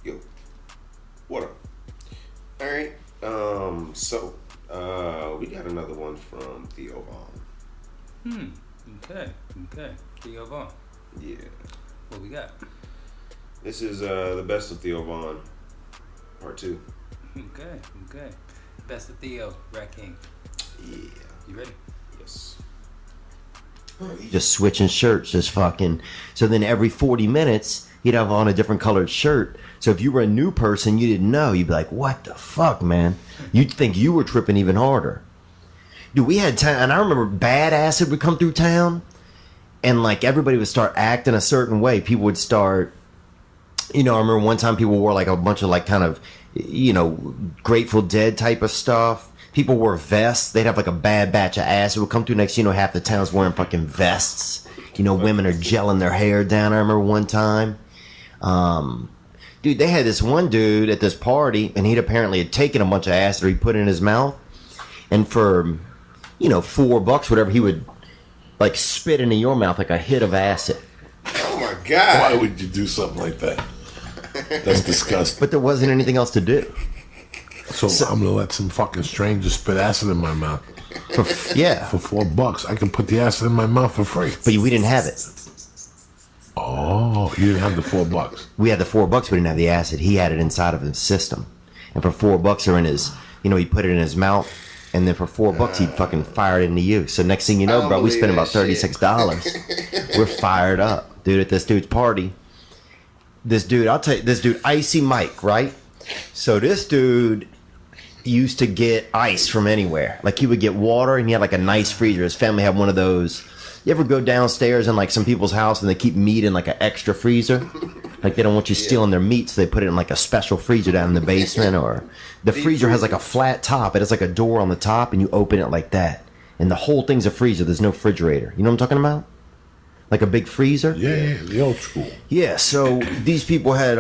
Yo, what up? All right. So we got another one from Theo Vaughn. Okay. Theo Vaughn. Yeah. What we got? This is the best of Theo Vaughn, part 2. Okay. Best of Theo, Rat King. Yeah. You ready? Yes. Just switching shirts, just fucking. So then every 40 minutes, he'd have on a different colored shirt. So if you were a new person, you didn't know. You'd be like, what the fuck, man? You'd think you were tripping even harder. Dude, we had time, and I remember bad acid would come through town, and like everybody would start acting a certain way. People would start, I remember one time people wore like a bunch of like kind of, Grateful Dead type of stuff. People wore vests. They'd have like a bad batch of acid would come through. Next, half the town's wearing fucking vests. Women are gelling their hair down. I remember one time. Dude, they had this one dude at this party, and he'd apparently had taken a bunch of acid, or he put it in his mouth, and for, $4, whatever, he would like spit into your mouth like a hit of acid. Oh my God! Why would you do something like that? That's disgusting. But there wasn't anything else to do. So I'm gonna let some fucking stranger spit acid in my mouth. Yeah. For $4, I can put the acid in my mouth for free. But we didn't have it. Oh, you didn't have the $4. We had the $4. We didn't have the acid. He had it inside of his system, and for $4 or in his, he put it in his mouth, and then for $4 he'd fucking fire it into you. So next thing you know, bro, we spent about $36. We're fired up, dude, at this dude's party. This dude, I'll tell you, this dude, Icy Mike, right? So this dude used to get ice from anywhere. Like he would get water, and he had like a nice freezer. His family had one of those. You ever go downstairs in like some people's house and they keep meat in like an extra freezer? Like they don't want you stealing their meat, so they put it in like a special freezer down in the basement. Or the freezer has like a flat top. It has like a door on the top, and you open it like that. And the whole thing's a freezer. There's no refrigerator. You know what I'm talking about? Like a big freezer? Yeah, the old school. Yeah, so these people had,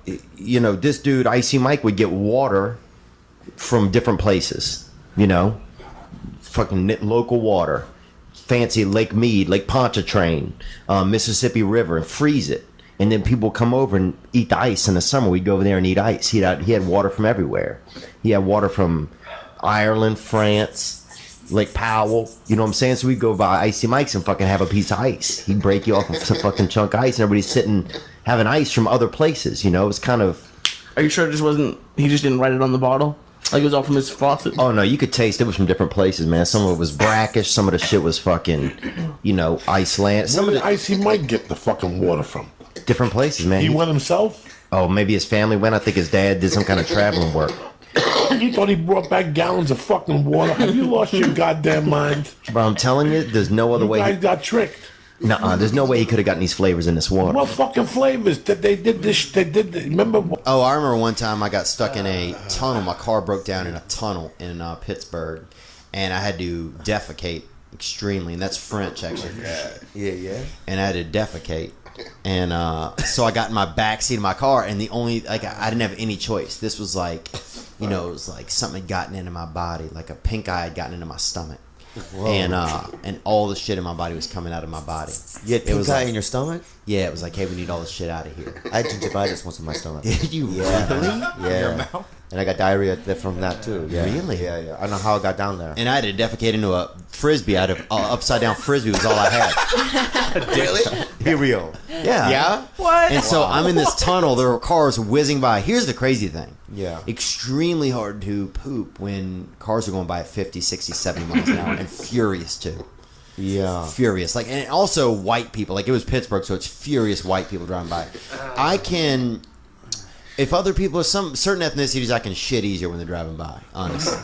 this dude, Icy Mike, would get water from different places, fucking local water. Fancy Lake Mead, Lake Pontchartrain, Mississippi River, and freeze it. And then people come over and eat the ice in the summer. We'd go over there and eat ice. He had water from everywhere. He had water from Ireland, France, Lake Powell. You know what I'm saying? So we'd go by Icy Mike's and fucking have a piece of ice. He'd break you off with some fucking chunk of ice, and everybody's sitting having ice from other places. It was kind of... Are you sure it just wasn't... He just didn't write it on the bottle? Like it was all from his faucet? Oh, no, you could taste it was from different places, man. Some of it was brackish. Some of the shit was fucking, Iceland. Where did Icy Mike get the fucking water from? Different places, man. He went himself? Oh, maybe his family went. I think his dad did some kind of traveling work. You thought he brought back gallons of fucking water? Have you lost your goddamn mind? Bro, I'm telling you, there's no other way. You guys got tricked. Nuh-uh, there's no way he could have gotten these flavors in this water. What fucking flavors? They did this. Remember? Oh, I remember one time I got stuck in a tunnel. My car broke down in a tunnel in Pittsburgh, and I had to defecate extremely, and that's French actually. Yeah. And I had to defecate, and so I got in my back seat of my car, and the only I didn't have any choice. This was like, it was like something had gotten into my body, like a pink eye had gotten into my stomach. Whoa. And all the shit in my body was coming out of my body. You had pink eye in your stomach? Yeah, it was like, hey, we need all this shit out of here. I had gingivitis once in my stomach. Did you really? Yeah. And I got diarrhea from that too. Yeah. Really? Yeah. I don't know how I got down there. And I had to defecate into a frisbee. I had an upside down frisbee was all I had. Really? Be real. Yeah. Yeah? What? And so I'm in this tunnel. There were cars whizzing by. Here's the crazy thing. Yeah. Extremely hard to poop when cars are going by at 50, 60, 70 miles an hour. And furious too. Yeah. Furious. Like, and also white people. Like, it was Pittsburgh, so it's furious white people driving by. I can... If other people, some certain ethnicities, I can shit easier when they're driving by, honestly.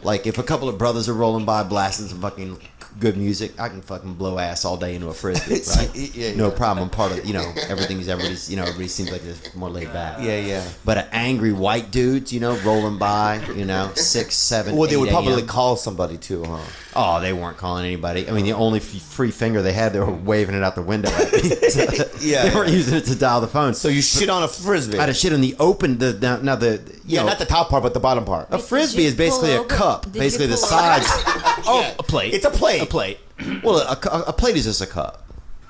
Like if a couple of brothers are rolling by blasting some fucking good music, I can fucking blow ass all day into a frisbee, right? No problem. I'm part of, everybody seems like they're more laid back. Yeah. But an angry white dudes, rolling by, 6, 7, Well, they 8 would probably a.m. call somebody too, huh? Oh, they weren't calling anybody. I mean, the only free finger they had, they were waving it out the window at me. Yeah. They weren't using it to dial the phone. So you shit on a frisbee. I had a shit in the open. Not the top part, but the bottom part. A frisbee is basically a cup. Basically, the sides. A plate. It's a plate. A plate. Well, a plate is just a cup.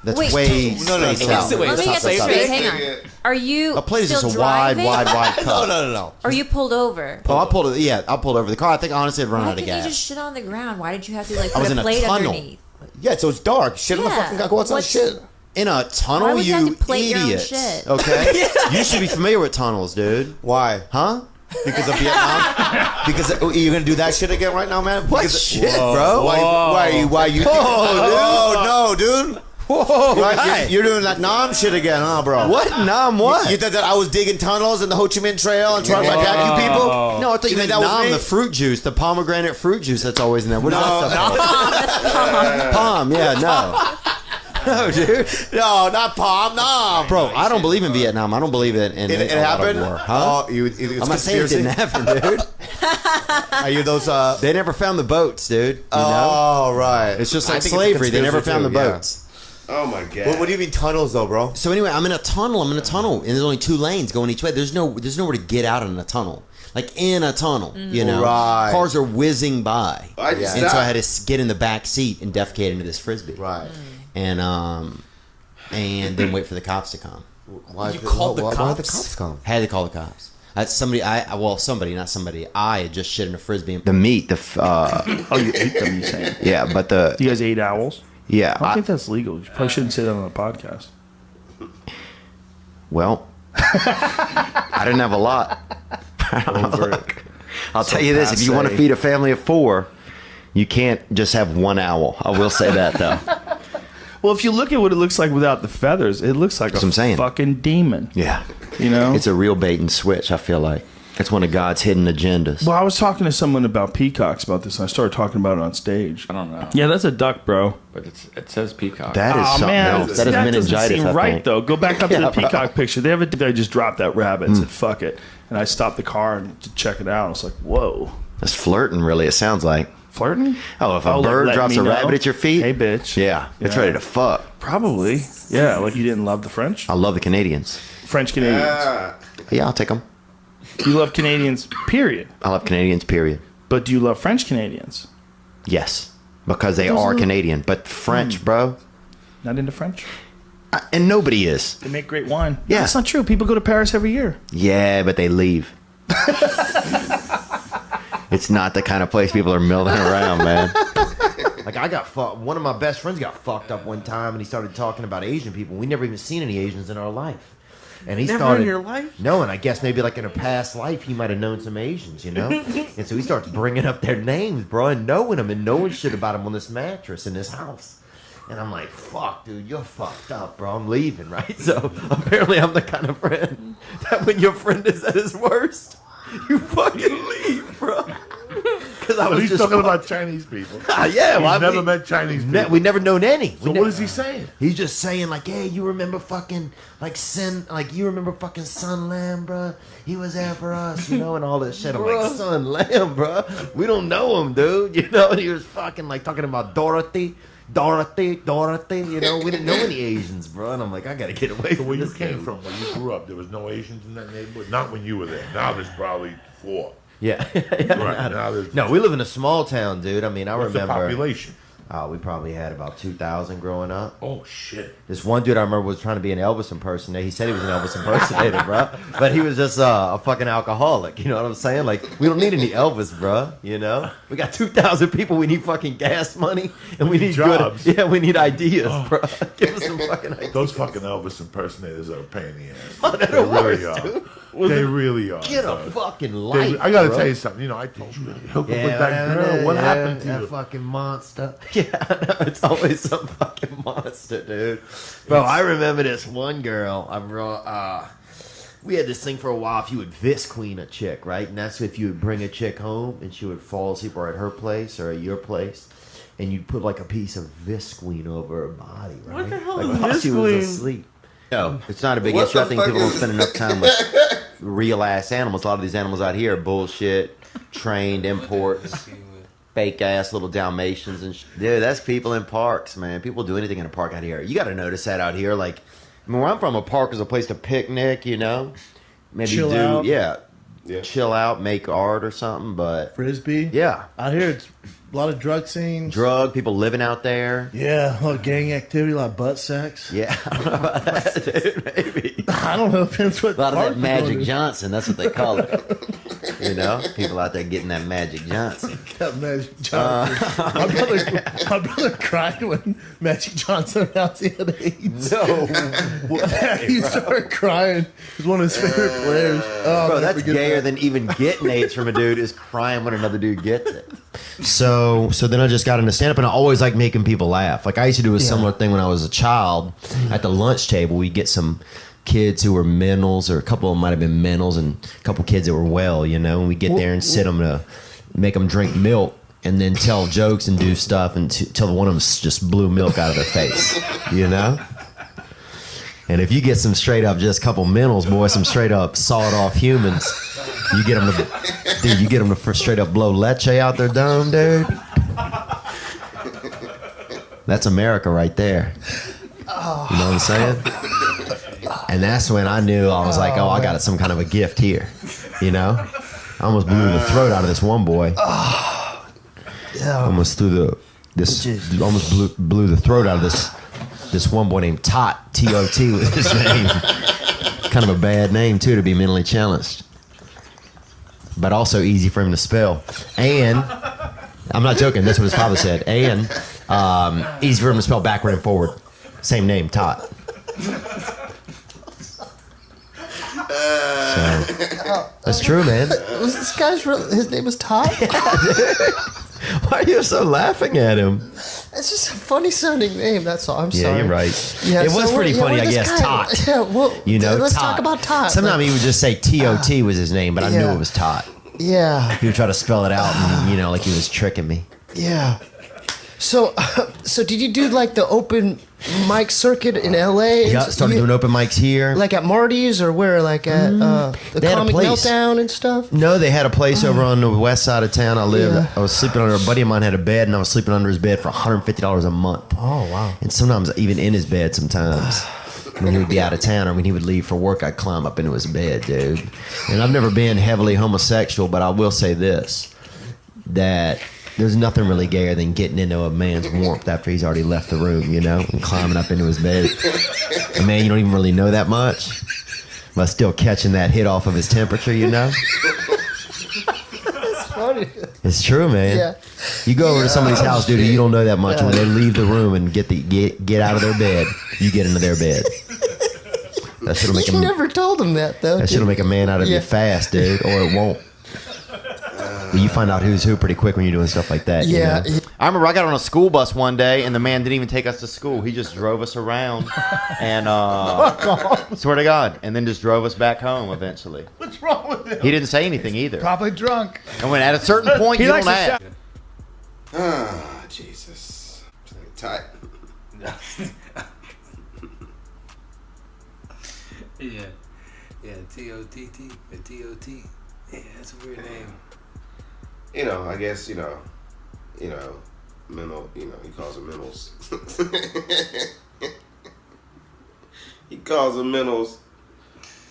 That's Wait, way no, south. wait, Let me get this South. straight. Hang on. Are you A plate is still just a driving? wide cut. No. Or you pulled over? Oh, I pulled it. Yeah, I pulled over the car. I think honestly, I'd run Why out of couldn't you gas. just shit on the ground? Why did you have to like I was put in a a plate tunnel. underneath? Yeah, so it's dark. Shit on the Yeah. fucking car. Go outside. What's- Shit. In a tunnel, Why would you have you to plate your own idiots. shit? Okay, you should be familiar with tunnels, dude. Why? Huh? Because of Vietnam? Because you're gonna do that shit again right now, man? What Because shit, bro? Why you? Oh, no, dude. Whoa, Right, guy. you're doing that Nam shit again, huh, bro? What? Nam what? You thought that I was digging tunnels in the Ho Chi Minh Trail and trying to attack you people? No, I thought you think meant that was Nam, me? the fruit juice, the pomegranate fruit juice that's always in there. What is that stuff called? Palm. Palm, yeah, no. No, dude. No, not Palm, Nam. Bro, I don't believe in Vietnam. I don't believe it in It a lot of happened? war. Huh? Oh, it's I'm not saying it didn't happen, dude. Are you those, They never found the boats, dude. You know? Oh, right. It's just I like think it's a slavery. They never conspiracy found the too, yeah. boats. Oh my god. What do you mean tunnels, though, bro? So anyway, I'm in a tunnel, and there's only 2 lanes going each way. There's nowhere to get out in a tunnel. Like in a tunnel, you know. Right. Cars are whizzing by. I just And so I had to get in the back seat and defecate into this frisbee. Right. And then wait for the cops to come. Why You called the why the cops? cops come? Had to call the cops. Somebody, not somebody. I had just shit in a frisbee. The meat, Oh, you ate them, you saying? yeah, but the You guys ate owls? yeah. I don't think that's legal. You probably shouldn't say that on a podcast. Well, I didn't have a lot. Over it. I'll tell you this: if you want to passe. feed a family of 4, you can't just have one owl. I will say that though. Well, if you look at what it looks like without the feathers, it looks like That's what I'm a saying. fucking demon. Yeah, You know? it's a real bait and switch. I feel like it's one of God's hidden agendas. Well, I was talking to someone about peacocks about this, and I started talking about it on stage. I don't know. Yeah, that's a duck, bro. But it says peacock. That is something else. That is doesn't meningitis. seem I right, think. though. Go back up to Yeah, the bro. peacock picture. They have a. I just dropped that rabbit and said, "Fuck it," and I stopped the car and to check it out. I was like, "Whoa, That's flirting, really. It sounds like. flirting?" Oh, if a like, bird let drops me a know. rabbit at your feet, Hey, bitch. yeah, it's Yeah. ready to fuck. Probably. Yeah, like you didn't love the French. I love the Canadians. French Canadians. Yeah, I'll take them. You love Canadians, period. I love Canadians. Period. But do you love French Canadians? Yes, because they are Canadian. But French, bro, Not into French? and nobody is. They make great wine. Yeah. That's not true. People go to Paris every year. Yeah, but they leave. It's not the kind of place people are milling around, man. Like I got fucked. One of my best friends got fucked up one time, and he started talking about Asian people. We never even seen any Asians in our life. And he Never started in your life? No, and I guess maybe like in a past life he might have known some Asians, you know. And so he starts bringing up their names, bro, and knowing them and knowing shit about them on this mattress in this house. And I'm like, fuck, dude, you're fucked up, bro. I'm leaving, right? So apparently I'm the kind of friend that when your friend is at his worst, you fucking leave, bro. Because I was He's just talking fucked- about Chinese people. yeah, well, He's never mean, met Chinese people. we never known any. So what is he saying? He's just saying like, hey, you remember fucking you remember fucking Sun Lam, bro? He was there for us, you know, and all this shit. I'm like, Sun Lam, bro? We don't know him, dude. You know, and he was fucking like talking about Dorothy, you know, we didn't know any Asians, bro. And I'm like, I gotta get away So from where you this came dude. from, where you grew up, there was no Asians in that neighborhood? Not when you were there. Now there's probably 4. Yeah. Right, now there's... No, we live in a small town, dude. I mean, I What's the remember. population? We probably had about 2,000 growing up. Oh, shit. This one dude I remember was trying to be an Elvis impersonator. He said he was an Elvis impersonator, bro. But he was just a fucking alcoholic. You know what I'm saying? Like, we don't need any Elvis, bro. You know? We got 2,000 people. We need fucking gas money. And we need jobs. good... Yeah, we need ideas, bro. Give us some fucking ideas. Those fucking Elvis impersonators are a pain in the ass. Oh, they're They the really worst, are. dude. They really are. Get a dog. fucking They- life, I gotta bro. tell you something. You know, I told you to hook up Yeah, with that girl. What happened to that you? fucking monster. Yeah, I know. It's always some fucking monster, dude. Bro, I remember this one girl. We had this thing for a while. If you would Visqueen a chick, right? And that's if you would bring a chick home and she would fall asleep or at her place or at your place. And you'd put like a piece of Visqueen over her body, right? What the hell like is while she was Visqueen? asleep. No, it's not a big What issue. I the think fuck people don't is- spend enough time with real ass animals. A lot of these animals out here are bullshit, trained imports, fake ass little Dalmatians and dude, that's people in parks, man. People do anything in a park out here. You got to notice that out here. Like, I mean, where I'm from, a park is a place to picnic. You know, maybe Chill out. yeah, Yeah. chill out, make art or something. But Frisbee. yeah, Out here, it's a lot of drug scenes. Drug people living out there. Yeah, a lot of gang activity, a lot of butt sex. Yeah, I don't know about that, dude. Maybe I don't know if that's what a lot of part that of Magic it is. Johnson. That's what they call it. You know, people out there getting that Magic Johnson. That Magic Johnson. My brother cried when Magic Johnson announced he had AIDS. No, He started crying. He was one of his favorite players. Oh, bro, I'll never that's forget gayer that. than even getting AIDS from a dude is crying when another dude gets it. So then I just got into stand up, and I always like making people laugh. Like I used to do a similar thing when I was a child. At the lunch table, we get some kids who were mentals, or a couple of them might have been mentals, and a couple kids that were well, you know. And we get there and sit them to make them drink milk, and then tell jokes and do stuff until one of them just blew milk out of their face, you know. And if you get some straight up just couple mentals, boy, some straight up sawed off humans, you get them to straight up blow leche out their dome, dude. That's America right there. You know what I'm saying? And that's when I knew I was like, oh, I got some kind of a gift here. You know? I almost blew the throat out of this one boy. Almost blew the throat out of this one boy named Tot. T-O-T was his name. Kind of a bad name too to be mentally challenged, but also easy for him to spell. And I'm not joking. That's what his father said. And easy for him to spell backward and forward. Same name, Tot. So, that's true, man. Was this guy's his name was Todd? Why are you so laughing at him? It's just a funny sounding name. That's all. I'm sorry. Yeah, you're right. Yeah, it was so pretty funny, I this guess. guy- Tot. Yeah, well, You know, let's Tot. talk about Tot. Sometimes he would just say T-O-T was his name, but I knew Yeah. it was Tot. Yeah, He would try to spell it out, and, you know, like he was tricking me. yeah. So did you do like the open mic circuit in L.A.? Yeah, started doing open mics here. Like at Marty's or where? Like at the They had a Comic place. Meltdown and stuff? No, they had a place over on the west side of town. I lived. Yeah. I was sleeping under. A buddy of mine had a bed, and I was sleeping under his bed for $150 a month. Oh, wow. And sometimes even in his bed. Sometimes when he would be out of town or when he would leave for work, I'd climb up into his bed, dude. And I've never been heavily homosexual, but I will say this: that there's nothing really gayer than getting into a man's warmth after he's already left the room, you know, and climbing up into his bed. A man you don't even really know that much, but still catching that hit off of his temperature, you know. It's funny. It's true, man. Yeah. You go over to somebody's house, dude, and you don't know that much. When they leave the room and get out of their bed, you get into their bed. That shit'll make You a never told him that, though. that did shit'll you? make a man out of you fast, dude, or it won't. But you find out who's who pretty quick when you're doing stuff like that. Yeah. You know? I remember I got on a school bus one day, and the man didn't even take us to school. He just drove us around, and swear to God, and then just drove us back home eventually. What's wrong with him? He didn't say anything either. Probably drunk. And when at a certain point, you don't ask. Ah, Jesus. Tight. Yeah. T-O-T-T. T-O-T. Yeah, that's a weird name. You know, I guess, mental, he calls them mentals. He calls them mentals.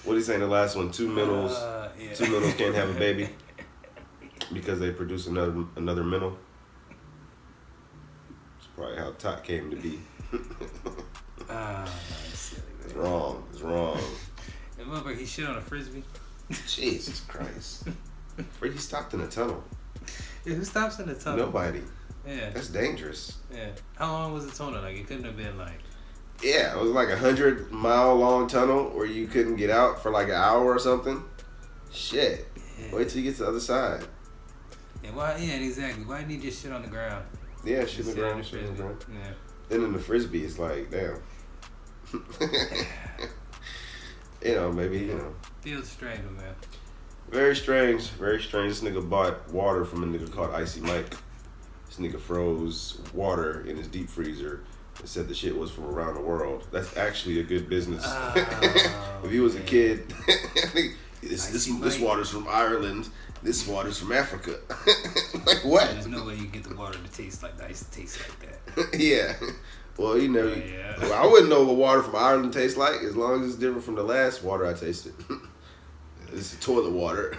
What did he say in the last one? Two mentals. Yeah. Two mentals can't have a baby because they produce another mental. It's probably how Tot came to be. Silly, It's man. wrong. It's wrong. Remember, he shit on a frisbee? Jesus Christ. He stopped in a tunnel. Yeah, who stops in the tunnel? Nobody. Yeah. That's dangerous. Yeah. How long was the tunnel? Like, it couldn't have been like... Yeah, it was like 100-mile long tunnel where you couldn't get out for like an hour or something. Shit. Yeah. Wait till you get to the other side. Yeah, why? Yeah, exactly. Why didn't he just shit on the ground? Yeah, shit in Just the sit on ground, shit in the frisbee. ground. Yeah. Then in the frisbee, it's like, damn. Maybe, Feels strange, man. Very strange, very strange. This nigga bought water from a nigga called Icy Mike. This nigga froze water in his deep freezer and said the shit was from around the world. That's actually a good business. If he was a kid, this water's from Ireland. This water's from Africa. Like what? There's no way you get the water to taste like the ice tastes like that. Yeah. Well, Yeah. well, I wouldn't know what water from Ireland tastes like as long as it's different from the last water I tasted. This is toilet water.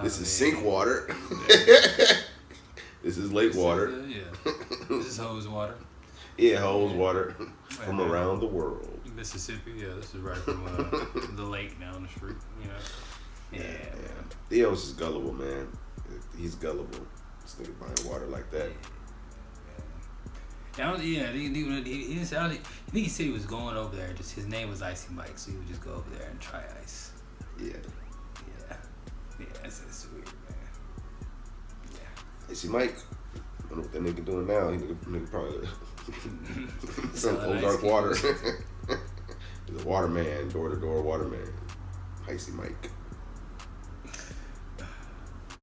This is sink water. This is lake water. Yeah. This is hose water. Yeah, hose water from around the world. Mississippi, yeah, this is right from the lake down the street, you know. Yeah, man. Theo's is gullible, man. He's gullible. This nigga buying water like that. He didn't say, I think he said he was going over there. Just his name was Icy Mike, so he would just go over there and try ice. Yeah. That's weird, man. Yeah. Icy Mike. I don't know what that nigga doing now. Nigga probably some Ozark ice water. He's a waterman, door to door waterman. Icy Mike.